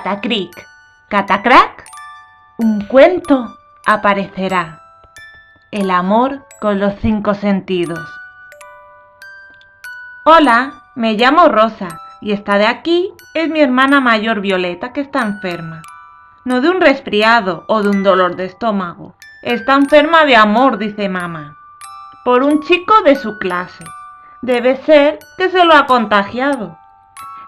Catacric, catacrac, un cuento aparecerá. El amor con los 5 sentidos. Hola, me llamo Rosa y esta de aquí es mi hermana mayor Violeta, que está enferma. No de un resfriado o de un dolor de estómago. Está enferma de amor, dice mamá, por un chico de su clase. Debe ser que se lo ha contagiado.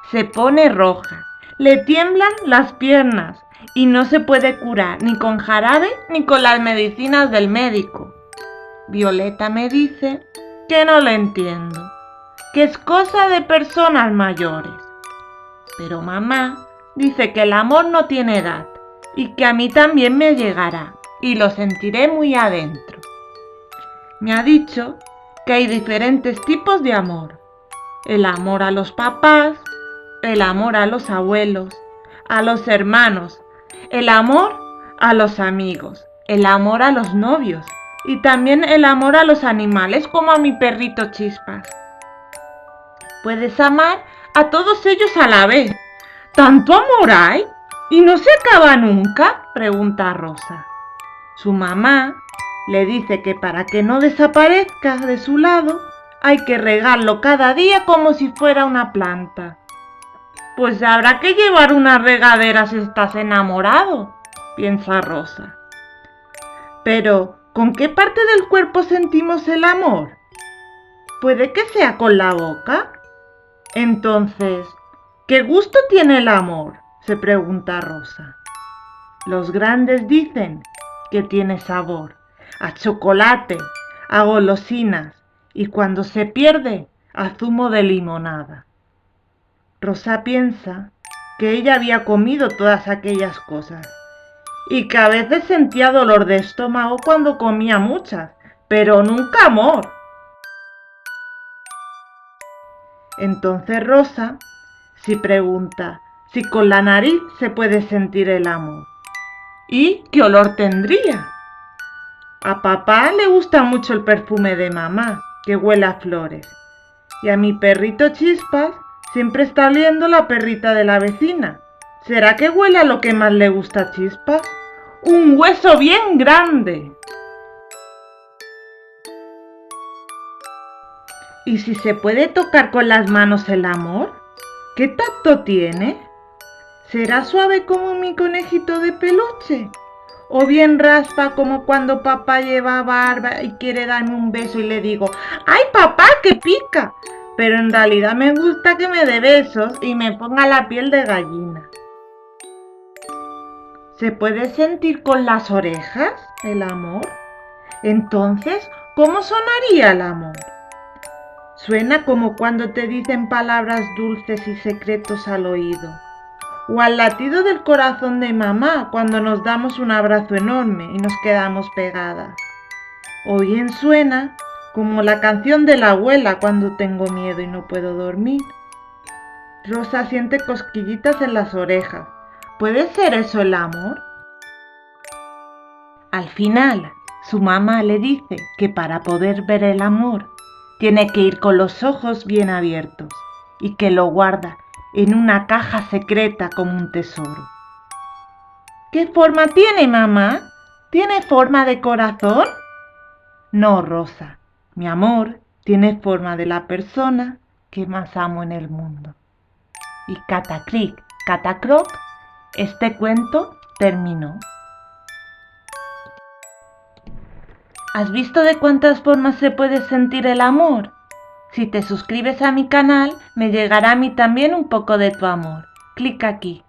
Se pone roja, le tiemblan las piernas y no se puede curar ni con jarabe ni con las medicinas del médico. Violeta me dice que no lo entiendo, que es cosa de personas mayores. Pero mamá dice que el amor no tiene edad y que a mí también me llegará y lo sentiré muy adentro. Me ha dicho que hay diferentes tipos de amor. El amor a los papás, el amor a los abuelos, a los hermanos, el amor a los amigos, el amor a los novios y también el amor a los animales, como a mi perrito Chispas. Puedes amar a todos ellos a la vez. ¿Tanto amor hay? ¿Y no se acaba nunca?, pregunta Rosa. Su mamá le dice que para que no desaparezca de su lado, hay que regarlo cada día como si fuera una planta. Pues habrá que llevar una regadera si estás enamorado, piensa Rosa. Pero, ¿con qué parte del cuerpo sentimos el amor? ¿Puede que sea con la boca? Entonces, ¿qué gusto tiene el amor?, se pregunta Rosa. Los grandes dicen que tiene sabor a chocolate, a golosinas y cuando se pierde, a zumo de limonada. Rosa piensa que ella había comido todas aquellas cosas y que a veces sentía dolor de estómago cuando comía muchas, pero nunca amor. Entonces Rosa se pregunta si con la nariz se puede sentir el amor. ¿Y qué olor tendría? A papá le gusta mucho el perfume de mamá, que huele a flores. Y a mi perrito Chispas siempre está oliendo la perrita de la vecina. ¿Será que huele a lo que más le gusta a Chispas? ¡Un hueso bien grande! ¿Y si se puede tocar con las manos el amor? ¿Qué tacto tiene? ¿Será suave como mi conejito de peluche? ¿O bien raspa como cuando papá lleva barba y quiere darme un beso y le digo ¡ay, papá, que pica! Pero en realidad me gusta que me dé besos y me ponga la piel de gallina. ¿Se puede sentir con las orejas el amor? Entonces, ¿cómo sonaría el amor? Suena como cuando te dicen palabras dulces y secretos al oído, o al latido del corazón de mamá cuando nos damos un abrazo enorme y nos quedamos pegadas. O bien suena como la canción de la abuela cuando tengo miedo y no puedo dormir. Rosa siente cosquillitas en las orejas. ¿Puede ser eso el amor? Al final, su mamá le dice que para poder ver el amor, tiene que ir con los ojos bien abiertos y que lo guarda en una caja secreta como un tesoro. ¿Qué forma tiene, mamá? ¿Tiene forma de corazón? No, Rosa, mi amor tiene forma de la persona que más amo en el mundo. Y catacric, catacroc, este cuento terminó. ¿Has visto de cuántas formas se puede sentir el amor? Si te suscribes a mi canal, me llegará a mí también un poco de tu amor. Clic aquí.